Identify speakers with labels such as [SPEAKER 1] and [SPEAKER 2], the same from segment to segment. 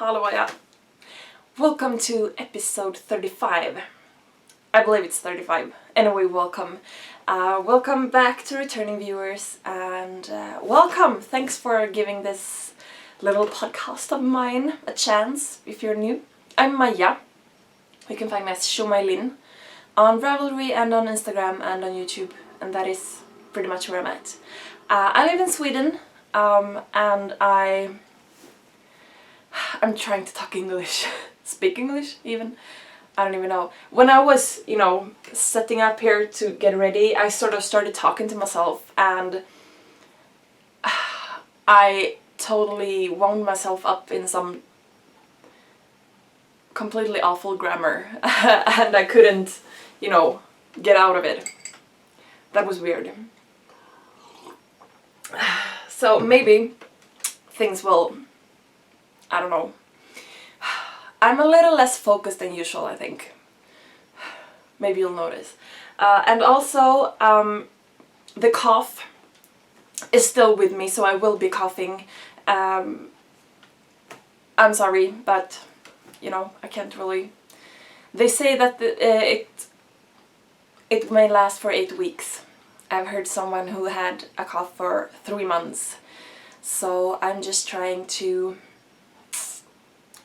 [SPEAKER 1] Hallå. Welcome to episode 35. I believe it's 35. Anyway, welcome. Welcome back to returning viewers and welcome. Thanks for giving this little podcast of mine a chance if you're new. I'm Maja. You can find me as sjomajlin on Ravelry and on Instagram and on YouTube, and that is pretty much where I'm at. I live in Sweden and I'm trying to talk English, speak English even. I don't even know. When I was, setting up here to get ready, I sort of started talking to myself and I totally wound myself up in some completely awful grammar and I couldn't, get out of it. That was weird. So maybe things will, I don't know. I'm a little less focused than usual, I think. Maybe you'll notice. And also, the cough is still with me, so I will be coughing. I'm sorry, but, I can't really... They say that it may last for 8 weeks. I've heard someone who had a cough for 3 months. So I'm just trying to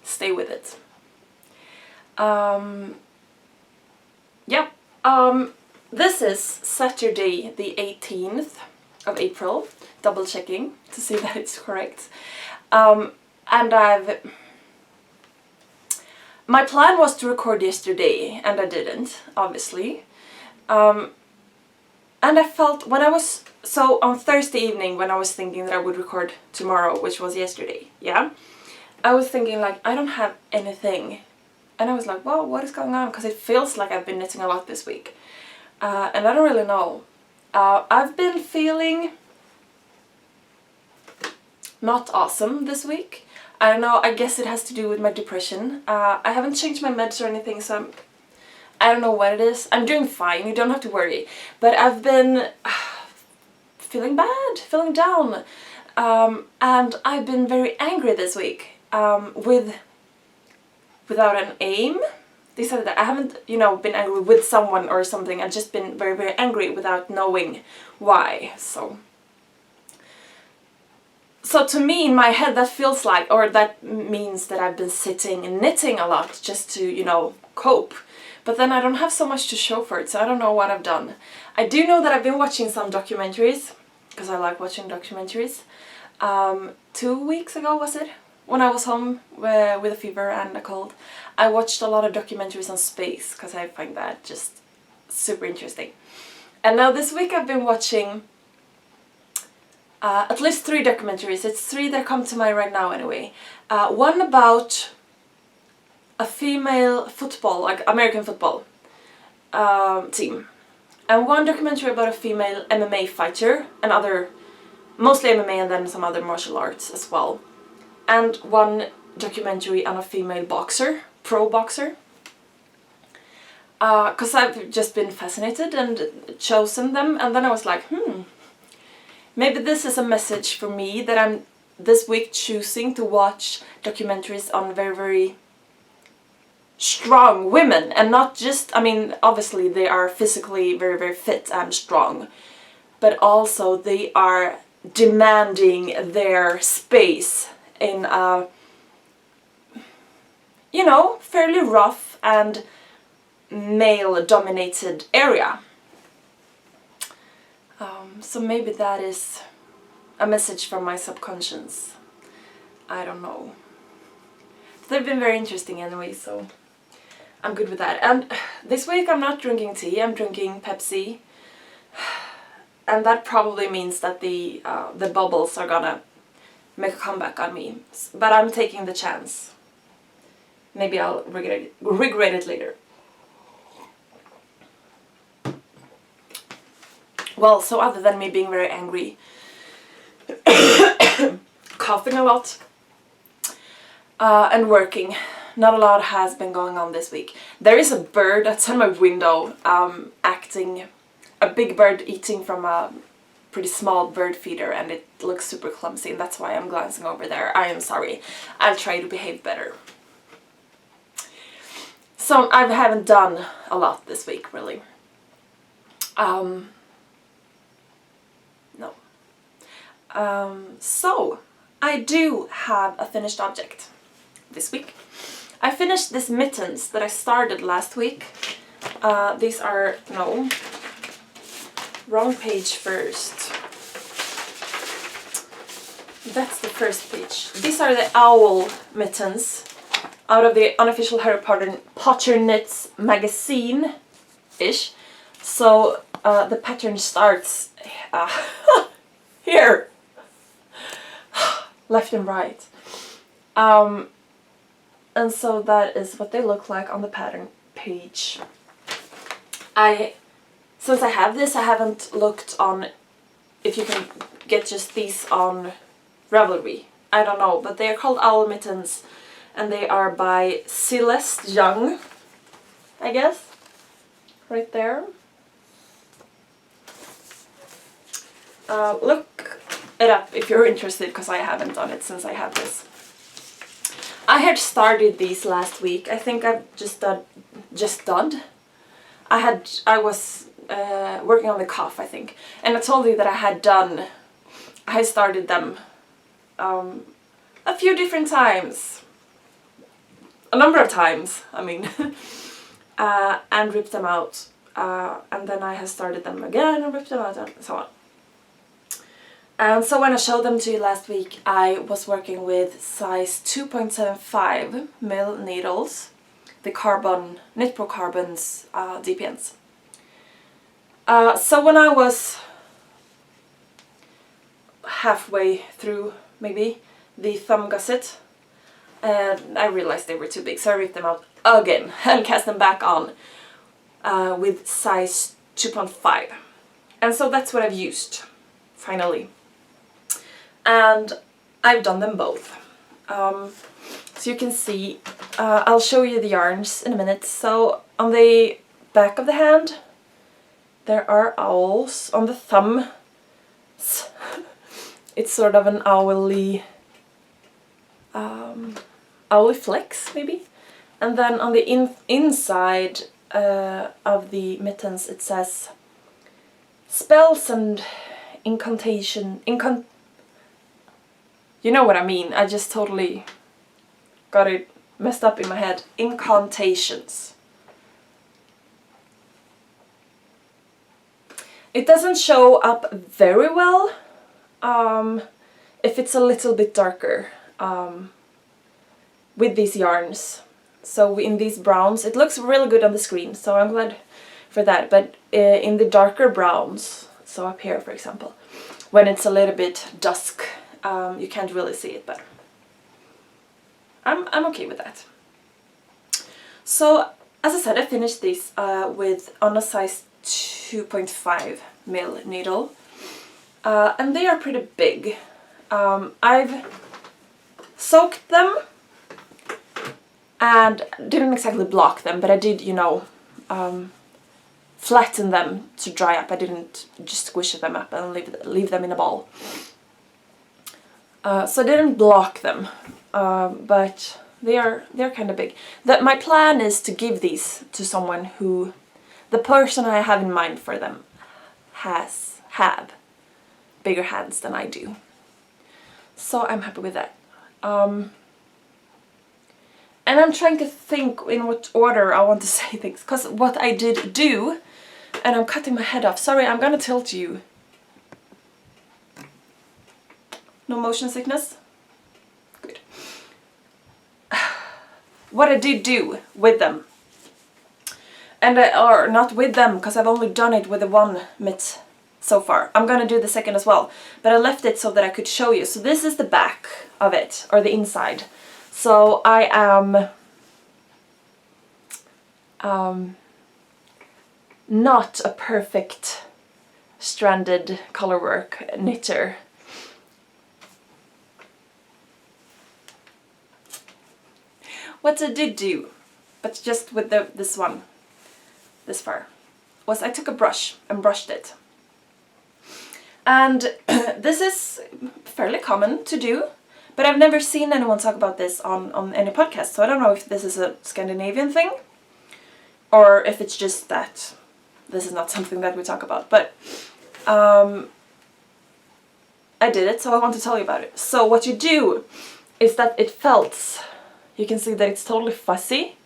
[SPEAKER 1] stay with it. This is Saturday the 18th of April, double checking to see that it's correct. And my plan was to record yesterday and I didn't, obviously. And I felt on Thursday evening when I was thinking that I would record tomorrow, which was yesterday, I was thinking I don't have anything. And I was like, well, what is going on? Because it feels like I've been knitting a lot this week. And I don't really know. I've been feeling not awesome this week. I don't know, I guess it has to do with my depression. I haven't changed my meds or anything, so I don't know what it is. I'm doing fine, you don't have to worry. But I've been feeling bad, feeling down. And I've been very angry this week. Without an aim. They said that I haven't, been angry with someone or something. I've just been very, very angry without knowing why. So to me, in my head, that feels like, or that means that I've been sitting and knitting a lot just to, cope. But then I don't have so much to show for it, so I don't know what I've done. I do know that I've been watching some documentaries, because I like watching documentaries. 2 weeks ago, was it? When I was home with a fever and a cold, I watched a lot of documentaries on space because I find that just super interesting. And now this week I've been watching at least 3 documentaries. It's 3 that come to mind right now anyway. One about a female football, American football team. And one documentary about a female MMA fighter, and mostly MMA and then some other martial arts as well. And one documentary on a female boxer, pro boxer. Because I've just been fascinated and chosen them, and then I was like, maybe this is a message for me that I'm this week choosing to watch documentaries on very, very strong women, and not just, obviously they are physically very, very fit and strong, but also they are demanding their space in a, fairly rough and male-dominated area. So maybe that is a message from my subconscious. I don't know. They've been very interesting anyway, so I'm good with that. And this week I'm not drinking tea, I'm drinking Pepsi. And that probably means that the bubbles are gonna make a comeback on me, but I'm taking the chance. Maybe I'll regret it later. Well, so other than me being very angry, coughing a lot, and working, not a lot has been going on this week. There is a bird outside my window, acting, a big bird eating from a pretty small bird feeder and it looks super clumsy, and that's why I'm glancing over there. I am sorry. I'll try to behave better. So I haven't done a lot this week, really. No. So I do have a finished object this week. I finished these mittens that I started last week. These are, no, wrong page first. That's the first page. These are the owl mittens out of the unofficial Harry Potter Knits magazine-ish. So the pattern starts here, left and right. And so that is what they look like on the pattern page. Since I have this, I haven't looked on if you can get just these on Ravelry. I don't know, but they are called owl mittens, and they are by Celeste Young, I guess, right there. Look it up if you're interested, because I haven't done it since I have this. I had started these last week. I think I've just done. I was working on the cuff, I think, and I told you that I had started them a few different times, a number of times, I mean, and ripped them out, and then I had started them again and ripped them out and so on. And so when I showed them to you last week, I was working with size 2.75 mil needles, the Knit Pro Carbon's DPNs. So when I was halfway through, maybe, the thumb gusset, I realized they were too big, so I ripped them out again and cast them back on with size 2.5. And so that's what I've used, finally. And I've done them both. So you can see, I'll show you the yarns in a minute. So on the back of the hand, there are owls. On the thumb, it's sort of an owly flex, maybe. And then on the inside of the mittens, it says spells and incantation. You know what I mean. I just totally got it messed up in my head. Incantations. It doesn't show up very well if it's a little bit darker with these yarns. So in these browns, it looks really good on the screen, so I'm glad for that. But in the darker browns, so up here for example, when it's a little bit dusk, you can't really see it better. I'm okay with that. So as I said, I finished these on a size 2.5 mil needle, and they are pretty big. I've soaked them and didn't exactly block them, but I did, you know, flatten them to dry up. I didn't just squish them up and leave them in a ball. So I didn't block them, but they're kind of big. My plan is to give these to someone who, the person I have in mind for them, have bigger hands than I do. So I'm happy with that. And I'm trying to think in what order I want to say things, because what I did do, and I'm cutting my head off. Sorry, I'm gonna tilt you. No motion sickness? Good. What I did do with them, and or not with them, because I've only done it with the one mitt so far. I'm gonna do the second as well, but I left it so that I could show you. So this is the back of it, or the inside. So I am not a perfect stranded colorwork knitter. What I did do, but just with this one, this far, was I took a brush and brushed it. And this is fairly common to do, but I've never seen anyone talk about this on any podcast, so I don't know if this is a Scandinavian thing or if it's just that this is not something that we talk about. But I did it, so I want to tell you about it. So what you do is that it felts. You can see that it's totally fuzzy.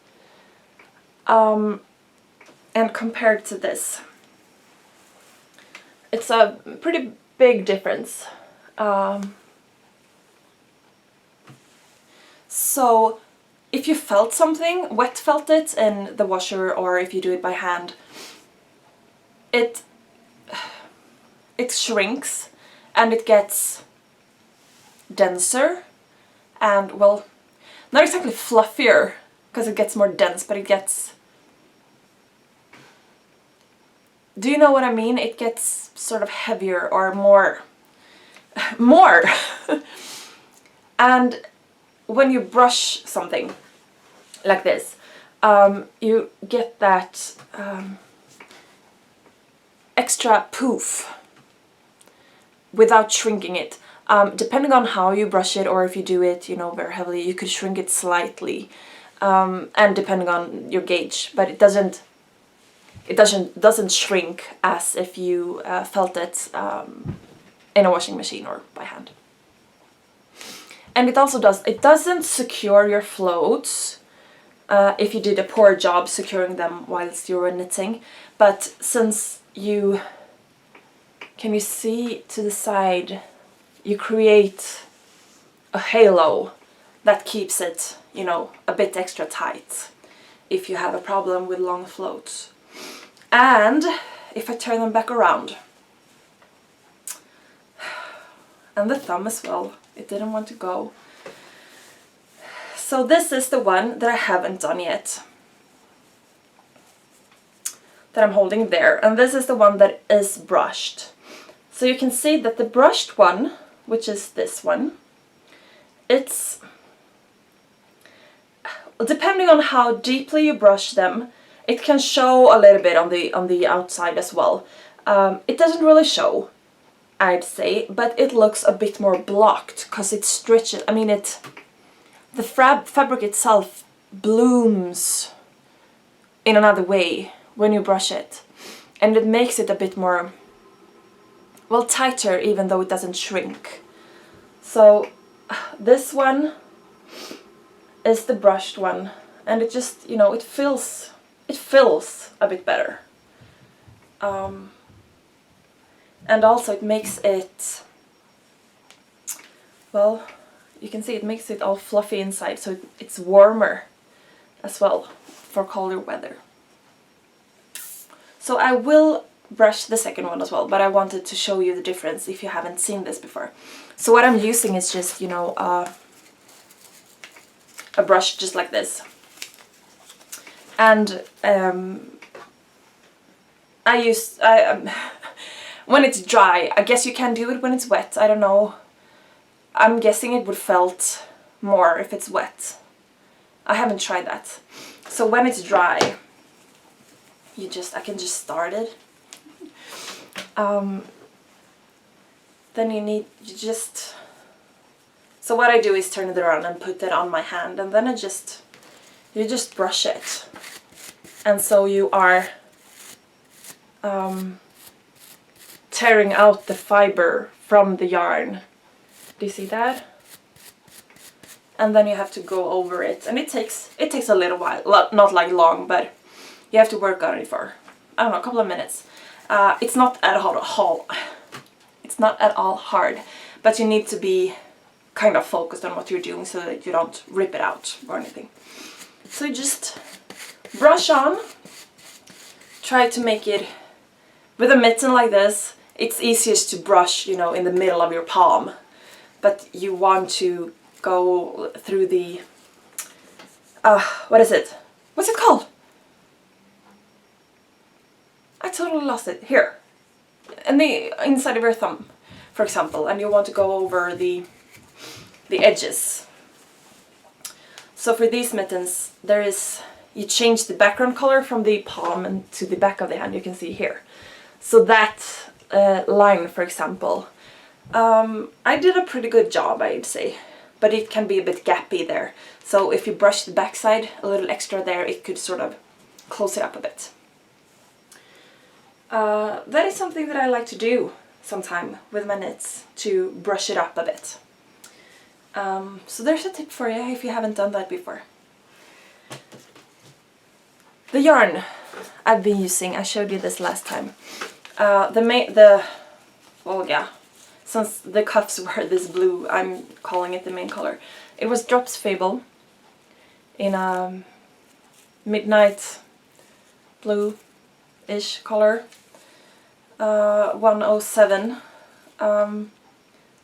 [SPEAKER 1] And compared to this, it's a pretty big difference. So if you felt something, wet felt it in the washer, or if you do it by hand, it shrinks and it gets denser and, well, not exactly fluffier because it gets more dense, but it gets... Do you know what I mean? It gets sort of heavier or more. And when you brush something like this, you get that extra poof without shrinking it. Depending on how you brush it, or if you do it, you know, very heavily, you could shrink it slightly, and depending on your gauge, but it doesn't shrink as if you felt it in a washing machine or by hand. And it doesn't secure your floats if you did a poor job securing them whilst you were knitting, but since you... Can you see to the side? You create a halo that keeps it, you know, a bit extra tight if you have a problem with long floats. And if I turn them back around, and the thumb as well, it didn't want to go. So this is the one that I haven't done yet, that I'm holding there, and this is the one that is brushed. So you can see that the brushed one, which is this one, it's, depending on how deeply you brush them, it can show a little bit on the outside as well. It doesn't really show, I'd say, but it looks a bit more blocked because it stretches. I mean, the fabric itself blooms in another way when you brush it, and it makes it a bit more, well, tighter, even though it doesn't shrink. So this one is the brushed one, and it just, you know, it fills a bit better. And also it makes it, well, you can see it makes it all fluffy inside, so it's warmer as well for colder weather. So I will brush the second one as well, but I wanted to show you the difference if you haven't seen this before. So what I'm using is just, you know, a brush just like this. And when it's dry, I guess you can do it when it's wet, I don't know. I'm guessing it would felt more if it's wet. I haven't tried that. So when it's dry, I can just start it. Then so what I do is turn it around and put it on my hand, and then you just brush it. And so you are tearing out the fiber from the yarn. Do you see that? And then you have to go over it, and it takes a little while, not like long, but you have to work on it for, I don't know, a couple of minutes. It's not at all hard, but you need to be kind of focused on what you're doing so that you don't rip it out or anything. So you just brush on, try to make it, with a mitten like this, it's easiest to brush, you know, in the middle of your palm, but you want to go through the, what is it? What's it called? I totally lost it. Here. And the inside of your thumb, for example, and you want to go over the edges. So for these mittens, you change the background color from the palm and to the back of the hand, you can see here. So that line, for example, I did a pretty good job, I'd say, but it can be a bit gappy there. So if you brush the backside a little extra there, it could sort of close it up a bit. That is something that I like to do sometime with my knits, to brush it up a bit. So there's a tip for you if you haven't done that before. The yarn I've been using, I showed you this last time. Since the cuffs were this blue, I'm calling it the main color. It was Drops Fable in a midnight blue-ish color. 107.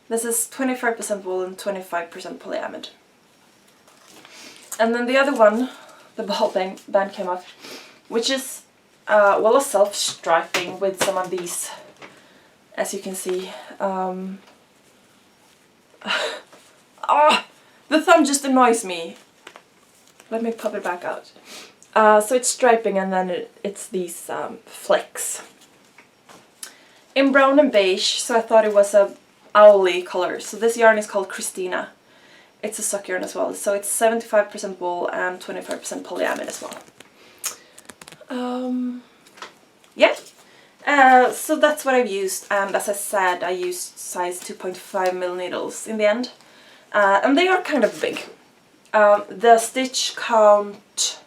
[SPEAKER 1] This is 25% wool and 25% polyamide. And then the other one, the ball band came off, which is a self-striping with some of these, as you can see. The thumb just annoys me. Let me pop it back out. So it's striping, and then it's these flecks in brown and beige, so I thought it was a owly color. So this yarn is called Christina. It's a sock yarn as well, so it's 75% wool and 25% polyamide as well. So that's what I've used, and as I said, I used size 2.5mm needles in the end, and they are kind of big. The stitch count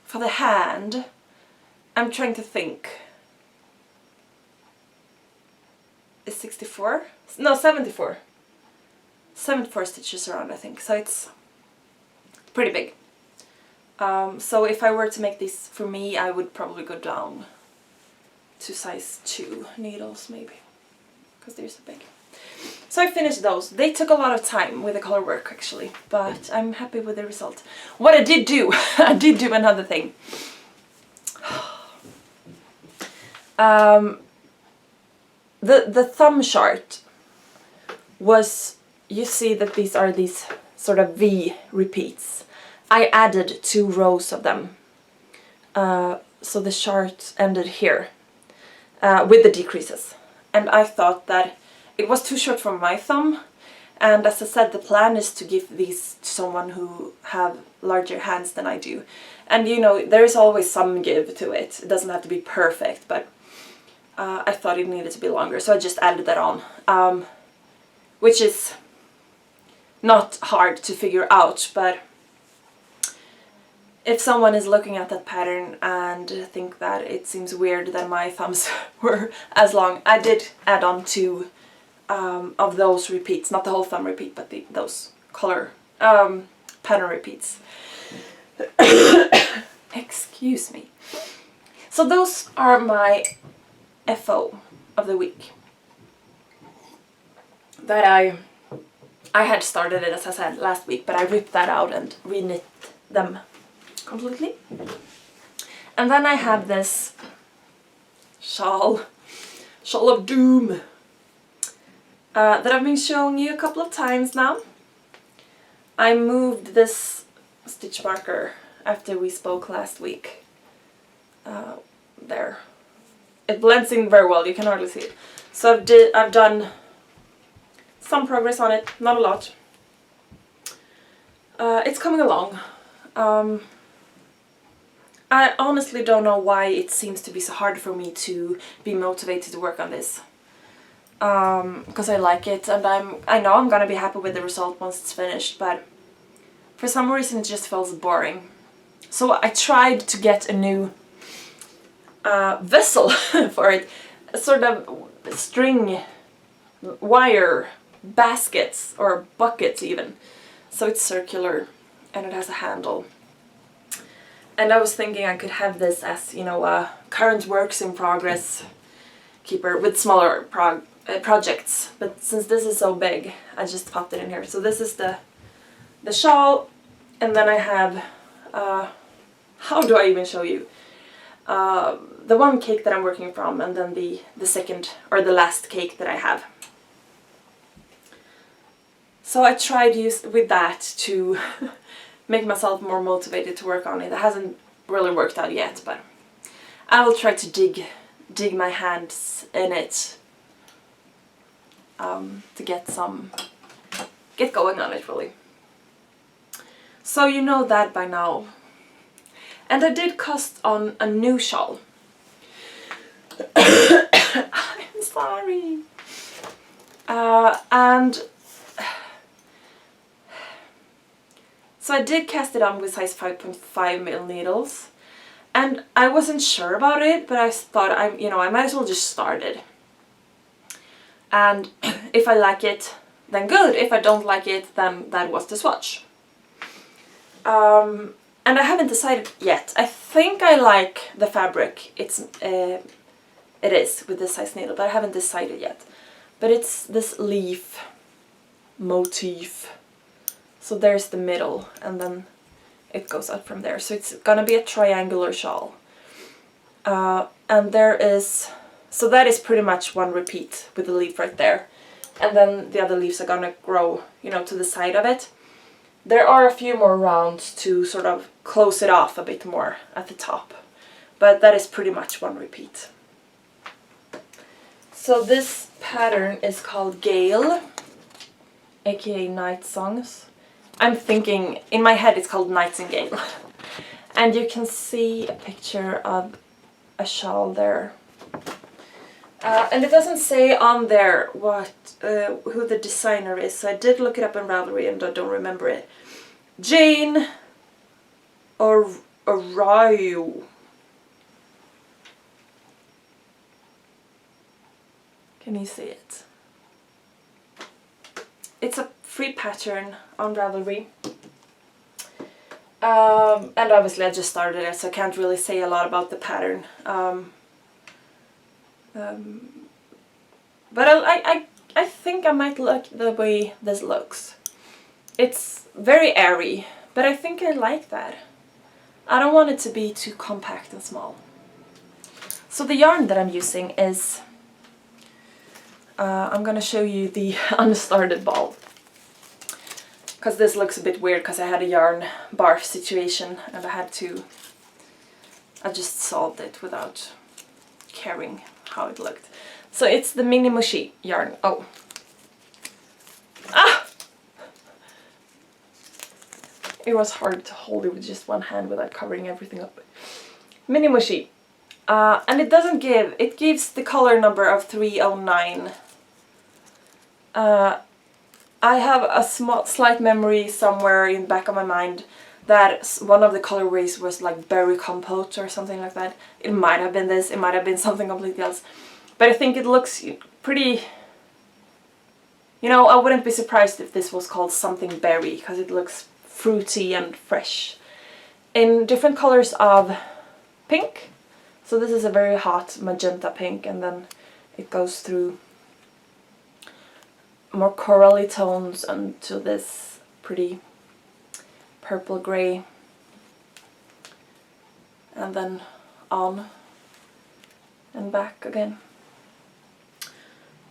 [SPEAKER 1] for the hand, I'm trying to think, is 64? No, 74. 74 stitches around, I think, so it's pretty big. So if I were to make these for me, I would probably go down to size 2 needles maybe, because they're so big. So I finished those. They took a lot of time with the color work actually, but I'm happy with the result. What I did do, I did do another thing. The thumb chart was, you see that these are these sort of V repeats. I added 2 rows of them, so the chart ended here with the decreases, and I thought that it was too short for my thumb, and as I said, the plan is to give these to someone who have larger hands than I do, and you know, there is always some give to it. It doesn't have to be perfect, but I thought it needed to be longer, so I just added that on, which is not hard to figure out, but if someone is looking at that pattern and think that it seems weird that my thumbs were as long, I did add on 2 of those repeats, not the whole thumb repeat, but those color pattern repeats. Excuse me. So those are my FO of the week. That I had started it, as I said, last week, but I ripped that out and re-knit them completely. And then I have this shawl of doom that I've been showing you a couple of times now. I moved this stitch marker after we spoke last week. There. It blends in very well, you can hardly see it. So I've done some progress on it, not a lot. It's coming along. I honestly don't know why it seems to be so hard for me to be motivated to work on this. Because I like it, and I know I'm gonna be happy with the result once it's finished, but for some reason it just feels boring. So I tried to get a new vessel for it, a sort of string wire baskets or buckets even. So it's circular and it has a handle. And I was thinking I could have this as, you know, a current works in progress keeper with smaller projects. But since this is so big, I just popped it in here. So this is the shawl, and then I have, how do I even show you? The one cake that I'm working from, and then the second or the last cake that I have. So I tried with that to make myself more motivated to work on it. It hasn't really worked out yet, but I will try to dig my hands in it to get going on it really. So you know that by now. And I did cast on a new shawl. I'm sorry. And so I did cast it on with size 5.5mm needles, and I wasn't sure about it, but I thought I might as well just start it. And if I like it, then good. If I don't like it, then that was the swatch. And I haven't decided yet. I think I like the fabric. It is with this size needle, but I haven't decided yet. But it's this leaf motif. So there's the middle, and then it goes out from there. So it's gonna be a triangular shawl. And there is, so that is pretty much one repeat with the leaf right there. And then the other leaves are gonna grow, to the side of it. There are a few more rounds to sort of close it off a bit more at the top. But that is pretty much one repeat. So this pattern is called Gale, aka Night Songs. I'm thinking, in my head it's called Nightingale. And you can see a picture of a shawl there. And it doesn't say on there who the designer is, so I did look it up in Ravelry and I don't remember it. Jane Arroyo. Can you see it? It's a free pattern on Ravelry. And obviously I just started it, so I can't really say a lot about the pattern. But I think I might like the way this looks. It's very airy, but I think I like that. I don't want it to be too compact and small. So the yarn that I'm using is, I'm gonna show you the unstarted ball. Because this looks a bit weird because I had a yarn barf situation and I just solved it without caring how it looked. So it's the Mini Mushi yarn. Oh. Ah! It was hard to hold it with just one hand without covering everything up. Mini Mushi. And it gives the color number of 309. I have a slight memory somewhere in the back of my mind that one of the colorways was like berry compote or something like that. It might have been this, it might have been something completely else. But I think it looks pretty, I wouldn't be surprised if this was called something berry, because it looks fruity and fresh. In different colors of pink. So this is a very hot magenta pink, and then it goes through more corally tones and to this pretty purple grey, and then on and back again.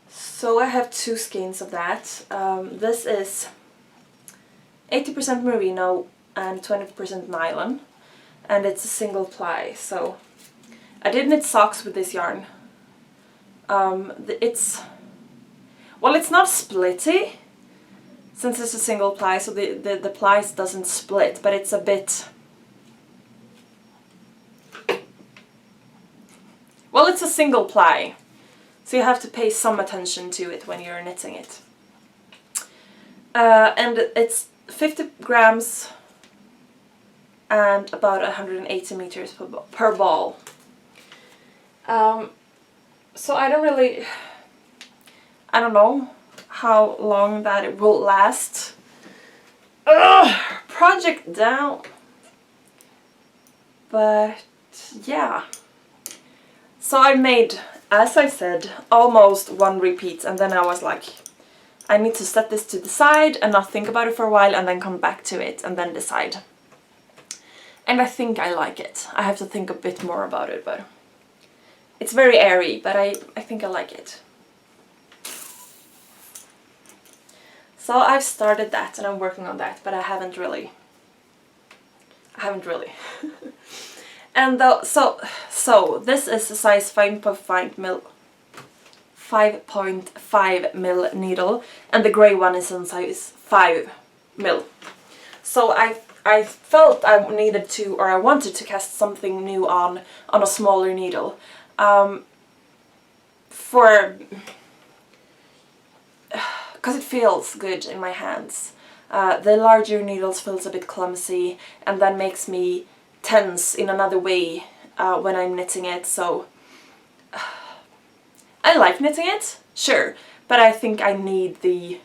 [SPEAKER 1] So I have two skeins of that. This is 80% merino and 20% nylon, and it's a single ply. So I did knit socks with this yarn. It's not splitty, since it's a single ply, so the plies doesn't split, but it's a bit... Well, it's a single ply, so you have to pay some attention to it when you're knitting it. And it's 50 grams and about 180 meters per ball. So I don't know how long that it will last. Ugh, project down. But yeah. So I made, as I said, almost one repeat, and then I was like, I need to set this to the side and not think about it for a while and then come back to it and then decide. And I think I like it. I have to think a bit more about it, but it's very airy, but I think I like it. So I've started that and I'm working on that, but I haven't really. And so this is a size 5.5 mil needle, and the grey one is in size 5 mil. So I felt I needed to, or I wanted to cast something new on a smaller needle, because it feels good in my hands. The larger needles feels a bit clumsy, and that makes me tense in another way when I'm knitting it. So I like knitting it, sure, but I think I need to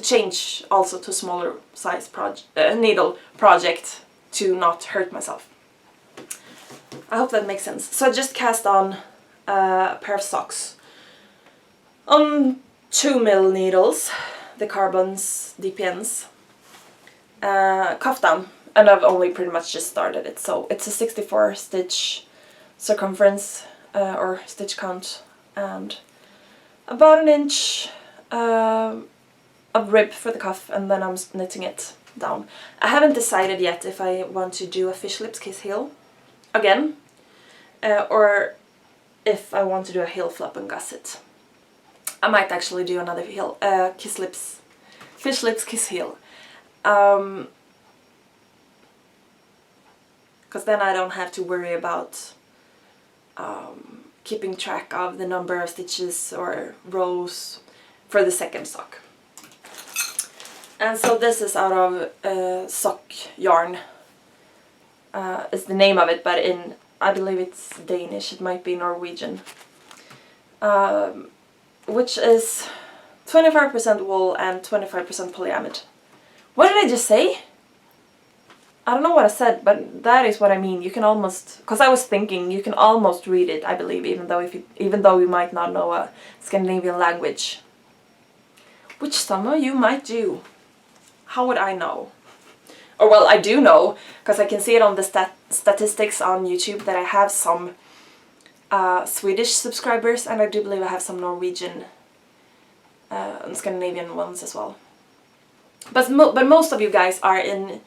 [SPEAKER 1] change also to smaller size needle project to not hurt myself. I hope that makes sense. So I just cast on a pair of socks on 2 mil needles, the carbons, DPNs, cuff down, and I've only pretty much just started it. So it's a 64 stitch circumference or stitch count, and about an inch of rib for the cuff, and then I'm knitting it down. I haven't decided yet if I want to do a fish lips kiss heel again, or if I want to do a heel flap and gusset. I might actually do another heel, fish lips kiss heel, because then I don't have to worry about keeping track of the number of stitches or rows for the second sock. And so this is out of sock yarn, is the name of it, but I believe it's Danish, it might be Norwegian, which is 25% wool and 25% polyamide. What did I just say? I don't know what I said, but that is what I mean. You can almost, because I was thinking, you can almost read it, I believe, even though you might not know a Scandinavian language, which some of you might do. How would I know? Or well, I do know, because I can see it on the statistics on YouTube that I have some Swedish subscribers, and I do believe I have some Norwegian and Scandinavian ones as well. But most of you guys are in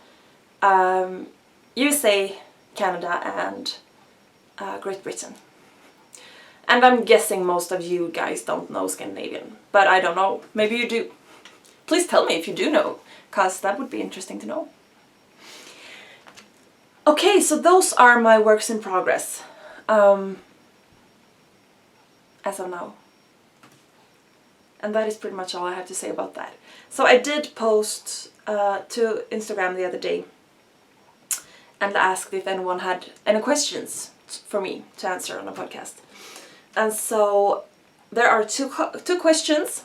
[SPEAKER 1] USA, Canada, and Great Britain. And I'm guessing most of you guys don't know Scandinavian, but I don't know. Maybe you do. Please tell me if you do know, because that would be interesting to know. Okay, so those are my works in progress as of now. And that is pretty much all I have to say about that. So I did post to Instagram the other day and asked if anyone had any questions for me to answer on a podcast. And so there are two questions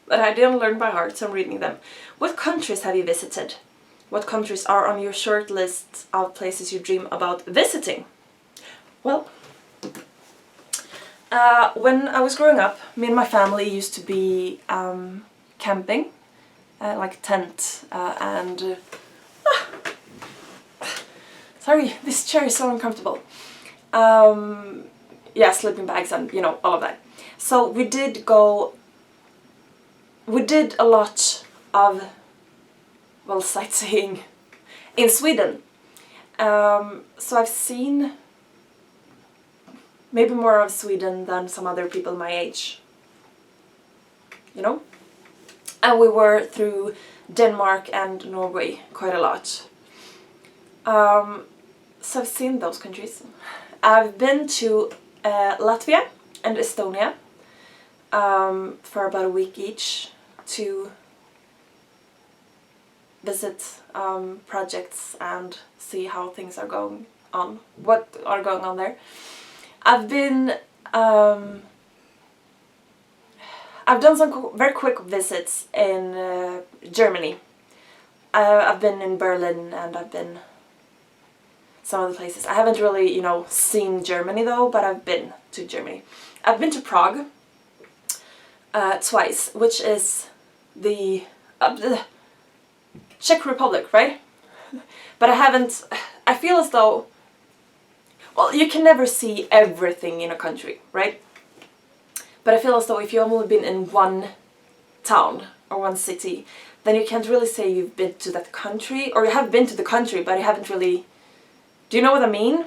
[SPEAKER 1] that I didn't learn by heart, so I'm reading them. What countries have you visited? What countries are on your short list of places you dream about visiting? Well, when I was growing up, me and my family used to be camping, like tent and... Sorry, this chair is so uncomfortable. Yeah, sleeping bags and, you know, all of that. So we did a lot of, well, sightseeing in Sweden. So I've seen maybe more of Sweden than some other people my age, you know? And we were through Denmark and Norway quite a lot. So I've seen those countries. I've been to Latvia and Estonia for about a week each to visit projects and see how things are going on, what are going on there. I've been, I've done some very quick visits in Germany. I've been in Berlin and I've been some of the places. I haven't really, you know, seen Germany though, but I've been to Germany. I've been to Prague twice, which is the Czech Republic, right? But I feel as though, well, you can never see everything in a country, right? But I feel as though if you've only been in one town or one city, then you can't really say you've been to that country, or you have been to the country, but you haven't really Do you know what I mean?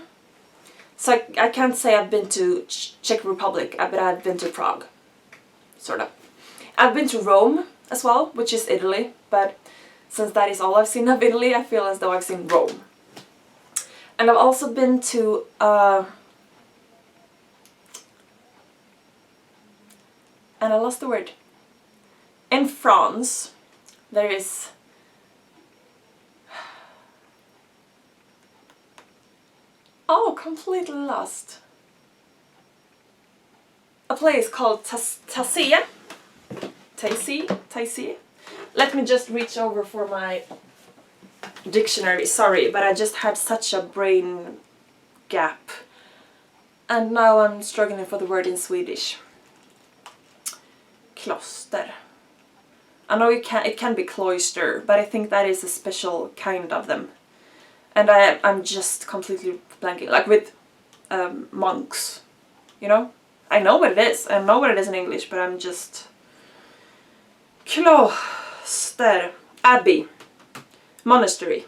[SPEAKER 1] So I can't say I've been to Czech Republic, but I've been to Prague. Sort of. I've been to Rome as well, which is Italy, but since that is all I've seen of Italy, I feel as though I've seen Rome. And I've also been to and I lost the word. In France, there is completely lost. A place called Taizé. Let me just reach over for my dictionary, sorry, but I just had such a brain gap. And now I'm struggling for the word in Swedish. Kloster. I know it can be cloister, but I think that is a special kind of them. And I'm just completely blanking, like with monks, you know? I know what it is. I know what it is in English, but I'm just... Kloster. Abbey. Monastery.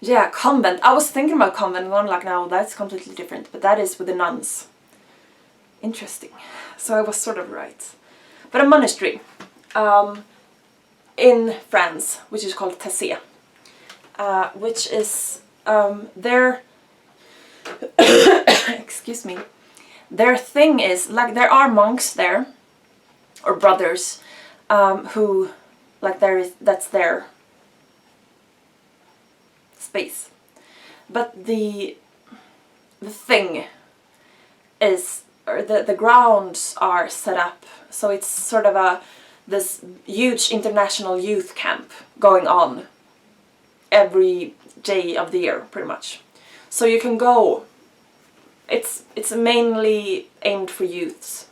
[SPEAKER 1] Yeah, convent. I was thinking about convent and I'm like, no, that's completely different. But that is with the nuns. Interesting. So I was sort of right. But a monastery in France, which is called Taizé. Which is their... excuse me. Their thing is, like, there are monks there, or brothers, who, like, that's their space. But the thing is, or the grounds are set up, so it's sort of this huge international youth camp going on every day of the year, pretty much. So you can go. It's mainly aimed for youths.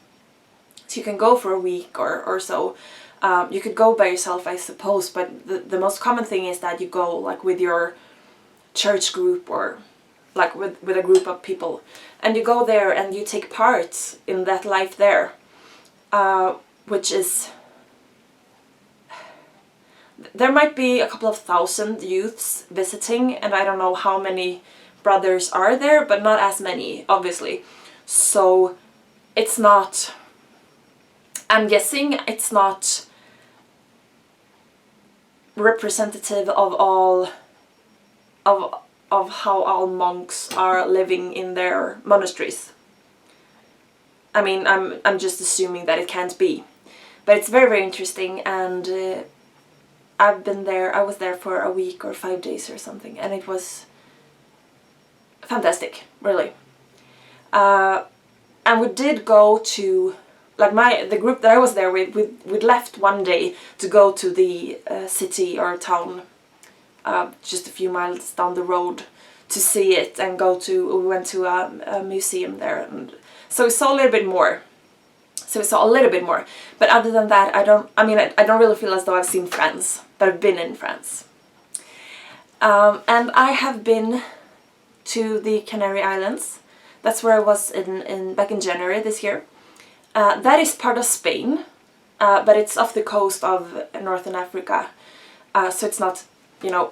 [SPEAKER 1] So you can go for a week or so. You could go by yourself, I suppose, but the most common thing is that you go like with your church group or like with a group of people. And you go there and you take part in that life there. Which is... There might be a couple of thousand youths visiting, and I don't know how many brothers are there, but not as many, obviously. So it's not... I'm guessing it's not representative of all of how all monks are living in their monasteries. I mean, I'm just assuming that it can't be. But it's very, very interesting, and I've been there, I was there for a week or 5 days or something, and it was fantastic, really. And we did go to, like the group that I was there with, we'd left one day to go to the city or town, just a few miles down the road to see it and we went to a museum there, and so we saw a little bit more. But other than that, I don't really feel as though I've seen France, but I've been in France. And I have been to the Canary Islands. That's where I was back in January this year. That is part of Spain, but it's off the coast of Northern Africa. So it's not,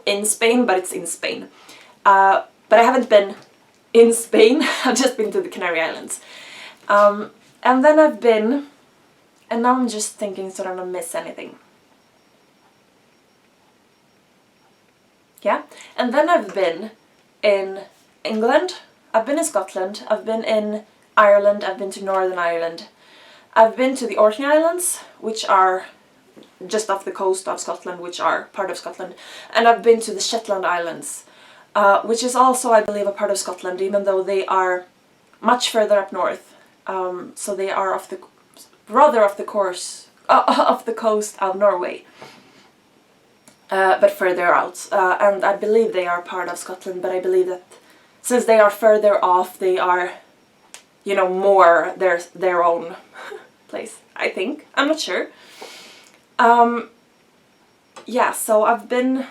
[SPEAKER 1] in Spain, but it's in Spain. But I haven't been in Spain, I've just been to the Canary Islands. And then I've been, and now I'm just thinking so I don't miss anything. Yeah, and then I've been in England, I've been in Scotland, I've been in Ireland, I've been to Northern Ireland. I've been to the Orkney Islands, which are just off the coast of Scotland, which are part of Scotland. And I've been to the Shetland Islands, which is also, I believe, a part of Scotland, even though they are much further up north. So they are off the coast of Norway, but further out. And I believe they are part of Scotland, but I believe that since they are further off, they are, more their own place, I think. I'm not sure. Yeah, so I've been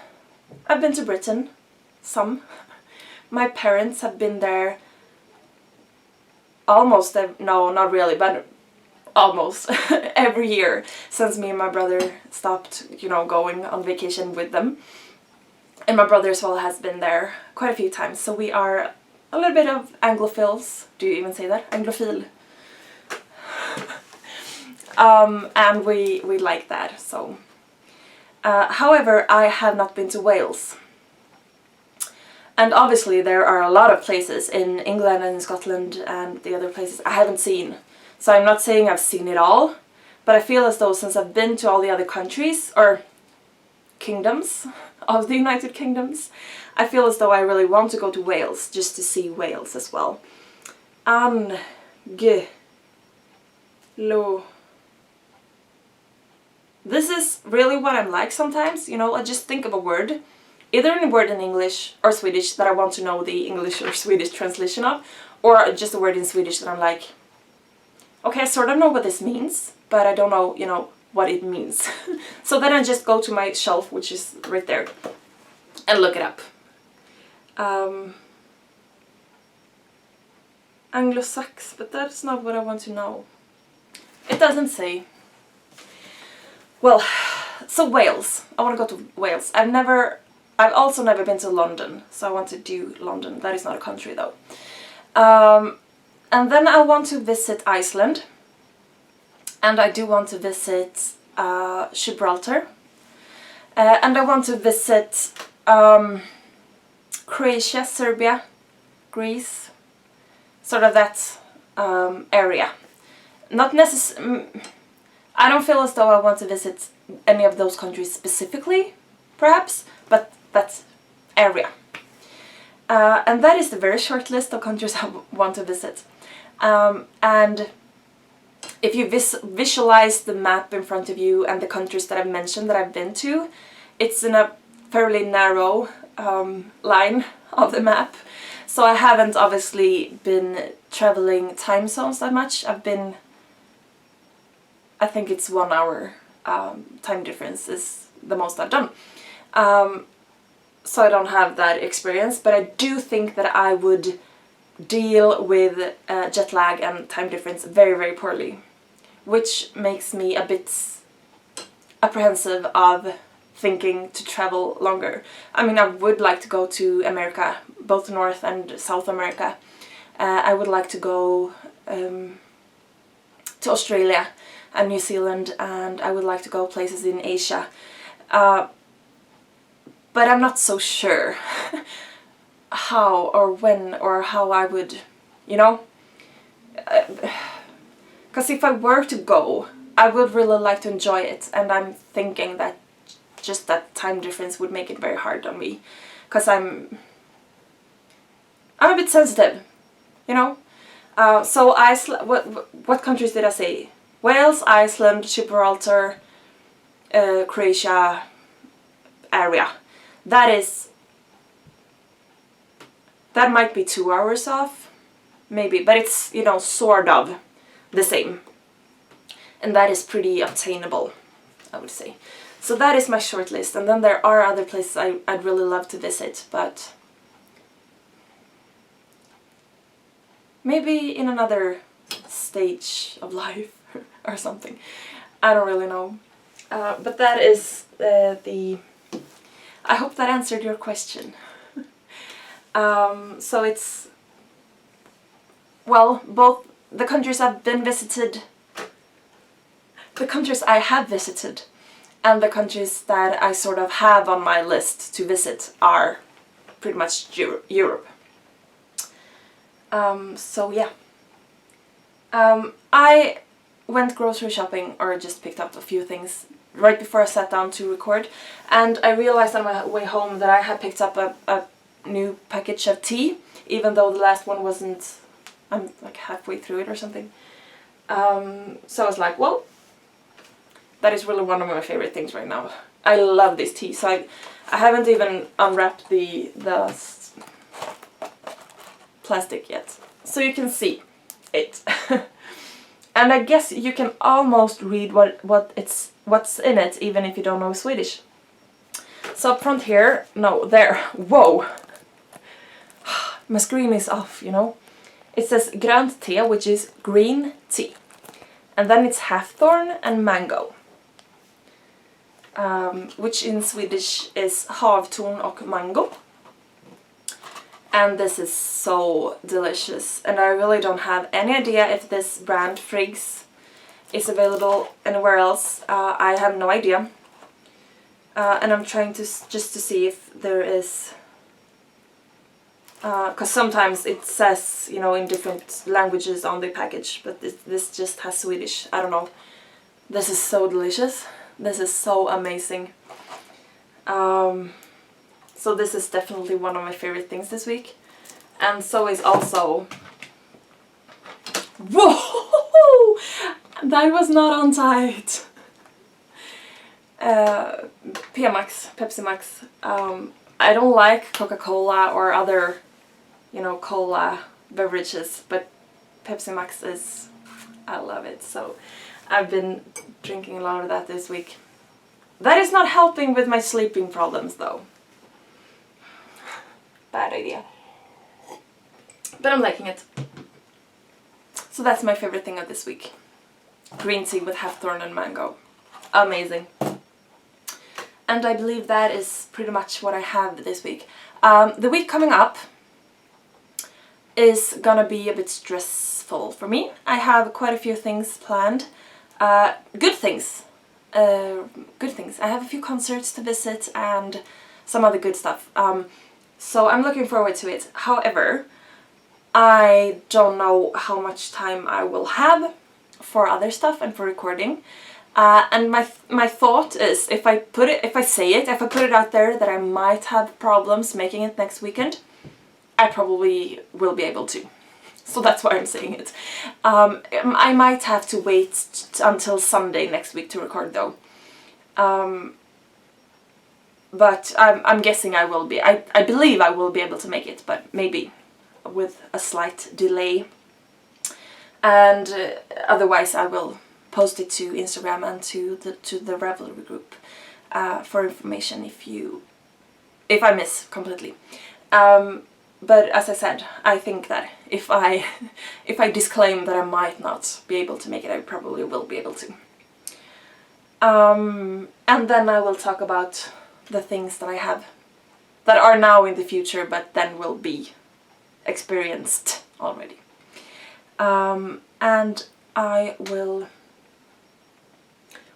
[SPEAKER 1] to Britain, some. My parents have been there almost, no, not really, but almost every year since me and my brother stopped, going on vacation with them. And my brother as well has been there quite a few times, so we are a little bit of Anglophiles. Do you even say that? Anglophile. And we like that, so. However, I have not been to Wales. And obviously there are a lot of places in England and in Scotland and the other places I haven't seen. So I'm not saying I've seen it all, but I feel as though since I've been to all the other countries, or kingdoms of the United Kingdoms, I feel as though I really want to go to Wales, just to see Wales as well. Lo. This is really what I'm like sometimes, you know, I just think of a word, either a word in English or Swedish that I want to know the English or Swedish translation of, or just a word in Swedish that I'm like, okay, I sort of know what this means, but I don't know, you know, what it means. So then I just go to my shelf, which is right there, and look it up. Anglo-Sax, but that's not what I want to know. It doesn't say. Well, so Wales. I want to go to Wales. I've also never been to London, so I want to do London. That is not a country though. And then I want to visit Iceland. And I do want to visit Gibraltar. And I want to visit Croatia, Serbia, Greece, sort of that area. Not necessarily. I don't feel as though I want to visit any of those countries specifically, perhaps, but that area. And that is the very short list of countries I want to visit. And if you visualize the map in front of you and the countries that I've mentioned that I've been to, it's in a fairly narrow line of the map. So I haven't obviously been traveling time zones that much. I think it's 1 hour time difference is the most I've done. So I don't have that experience, but I do think that I would deal with jet lag and time difference very, very poorly, which makes me a bit apprehensive of thinking to travel longer. I mean, I would like to go to America, both North and South America. I would like to go to Australia and New Zealand, and I would like to go places in Asia. But I'm not so sure how or when or how I would, you know? Because if I were to go, I would really like to enjoy it, and I'm thinking that just that time difference would make it very hard on me. Because I'm a bit sensitive, you know? So Iceland, what countries did I say? Wales, Iceland, Gibraltar, Croatia area. That might be 2 hours off, maybe, but it's, you know, sort of the same. And that is pretty obtainable, I would say. So that is my short list, and then there are other places I'd really love to visit, but maybe in another stage of life or something. I don't really know. But that is I hope that answered your question. So it's, well, both the countries I have visited and the countries that I sort of have on my list to visit are pretty much Europe. So yeah. I went grocery shopping, or just picked up a few things right before I sat down to record, and I realized on my way home that I had picked up a new package of tea, even though the last one wasn't, I'm like halfway through it or something. So I was like, well, that is really one of my favorite things right now. I love this tea, so I haven't even unwrapped the plastic yet, so you can see it. And I guess you can almost read what's in it, even if you don't know Swedish. So up front here, no, there, whoa, my screen is off, you know. It says grönt te, which is green tea, and then it's hawthorn and mango. which in Swedish is havtorn och mango. And this is so delicious, and I really don't have any idea if this brand Friggs is available anywhere else. I have no idea. And I'm trying to just to see if there is, because sometimes it says, you know, in different languages on the package, but this just has Swedish. I don't know. This is so delicious. This is so amazing. So this is definitely one of my favorite things this week. And so is also... Whoa! That was not on tight. P-Max, Pepsi Max. I don't like Coca-Cola or other, you know, cola beverages, but Pepsi Max is... I love it. So I've been drinking a lot of that this week. That is not helping with my sleeping problems though. Bad idea. But I'm liking it. So that's my favorite thing of this week. Green tea with havthorn and mango. Amazing. And I believe that is pretty much what I have this week. The week coming up is gonna be a bit stressful for me. I have quite a few things planned. Good things. Good things. I have a few concerts to visit and some other good stuff. So I'm looking forward to it. However, I don't know how much time I will have for other stuff and for recording. And my thought is, if I put it out there that I might have problems making it next weekend, I probably will be able to. So that's why I'm saying it. I might have to wait until Sunday next week to record though. But I'm guessing I will be. I believe I will be able to make it, but maybe with a slight delay. And otherwise I will post it to Instagram and to the Ravelry group for information if I miss completely. But as I said, I think that if I disclaim that I might not be able to make it, I probably will be able to. And then I will talk about the things that I have that are now in the future but then will be experienced already. And I will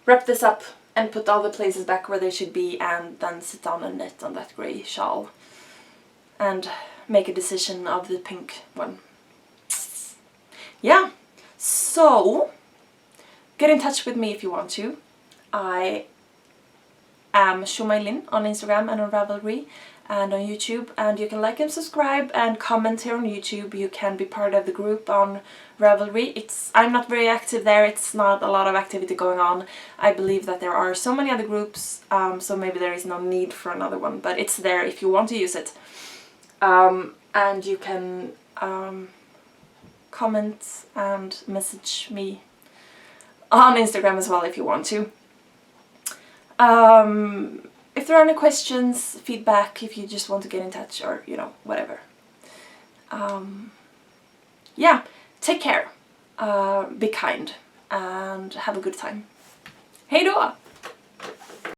[SPEAKER 1] wrap this up and put all the places back where they should be and then sit down and knit on that grey shawl and make a decision of the pink one. Yeah, so get in touch with me if you want to. I am sjomajlin on Instagram and on Ravelry and on YouTube, and you can like and subscribe and comment here on YouTube. You can be part of the group on Ravelry. I'm not very active there, it's not a lot of activity going on. I believe that there are so many other groups, so maybe there is no need for another one, but it's there if you want to use it. And you can comment and message me on Instagram as well if you want to. If there are any questions, feedback, if you just want to get in touch or, you know, whatever. Yeah, take care, be kind and have a good time. Hej då!